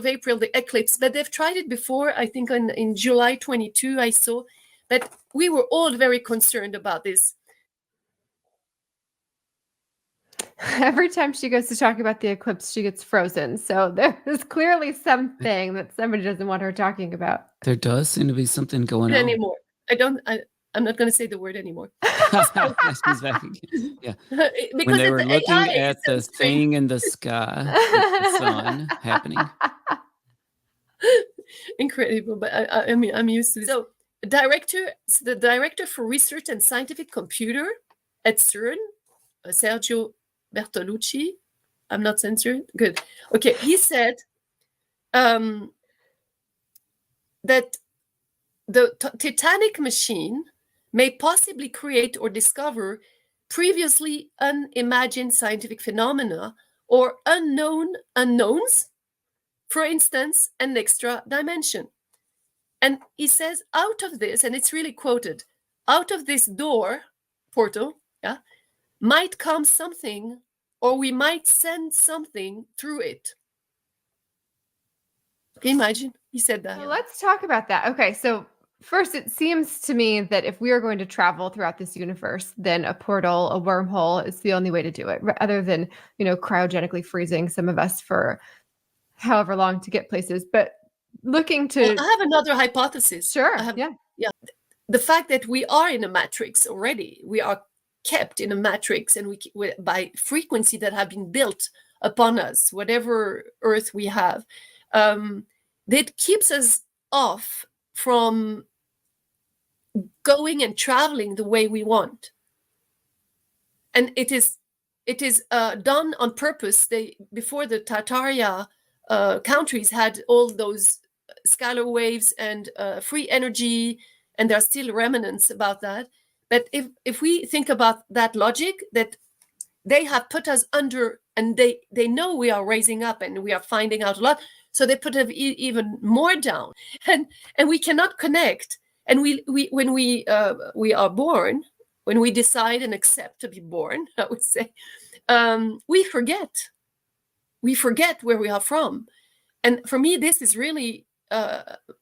of April, the eclipse, but they've tried it before. I think in July 22, I saw that we were all very concerned about this. Every time she goes to talk about the eclipse, she gets frozen. So there's clearly something that somebody doesn't want her talking about. There does seem to be something going on. Anymore. I'm not going to say the word anymore. She's back again. Yeah. Because when they were looking AI, at the thing in the sky, with the sun happening. Incredible, but I mean, I'm used to this. So the director for research and scientific computer at CERN, Sergio Bertolucci, I'm not censored. Good. Okay, he said that the Titanic machine may possibly create or discover previously unimagined scientific phenomena or unknowns, for instance, an extra dimension. And he says, out of this, and it's really quoted, out of this portal, yeah, might come something, or we might send something through it. Can you imagine? He said that. Well, let's talk about that. Okay, so first, it seems to me that if we are going to travel throughout this universe, then a portal, a wormhole is the only way to do it, other than, cryogenically freezing some of us for however long to get places. But looking to... Well, I have another hypothesis. Sure, yeah. The fact that we are in a matrix already, we are kept in a matrix, and we by frequency that have been built upon us, whatever earth we have, that keeps us off from going and traveling the way we want. And it is done on purpose. Before the Tartaria countries had all those scalar waves and free energy, and there are still remnants about that. But if we think about that logic, that they have put us under, and they know we are raising up and we are finding out a lot, so they put us even more down, and we cannot connect. And when we are born, when we decide and accept to be born, I would say, we forget where we are from. And for me, this is really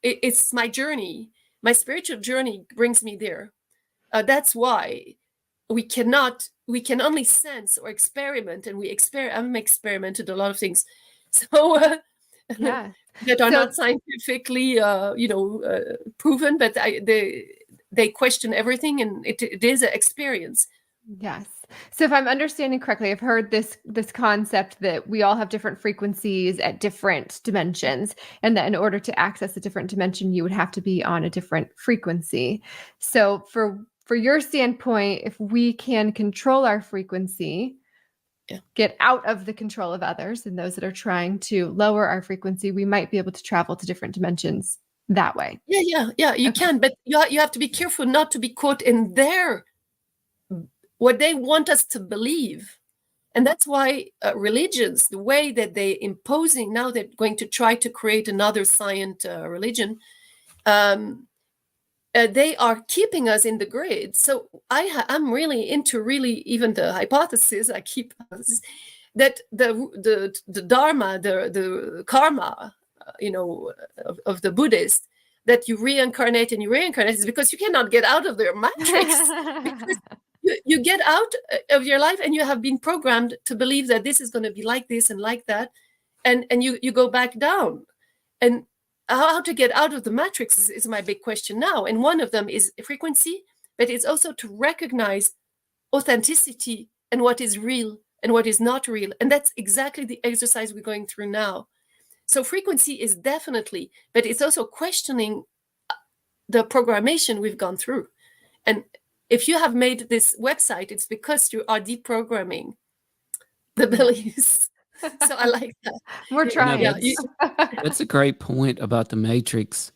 it's my journey. My spiritual journey brings me there. That's why we can only sense or experiment, and I've experimented a lot of things, so that are not scientifically proven, but they question everything, and it is an experience. Yes. So if I'm understanding correctly, I've heard this concept that we all have different frequencies at different dimensions, and that in order to access a different dimension, you would have to be on a different frequency. So for your standpoint, if we can control our frequency, get out of the control of others and those that are trying to lower our frequency, we might be able to travel to different dimensions that way. Yeah, you can, but you have to be careful not to be caught in what they want us to believe. And that's why religions, the way that they're imposing, now they're going to try to create another science religion, they are keeping us in the grid. So I'm really into even the hypothesis, that the dharma, the karma, of the Buddhist, that you reincarnate is because you cannot get out of their matrix. Because you get out of your life and you have been programmed to believe that this is going to be like this and like that, and you go back down. And how to get out of the matrix is my big question now. And one of them is frequency, but it's also to recognize authenticity and what is real and what is not real. And that's exactly the exercise we're going through now. So frequency is definitely, but it's also questioning the programmation we've gone through. And if you have made this website, it's because you are deprogramming the beliefs. So I like that. We're trying. That's a great point about the matrix.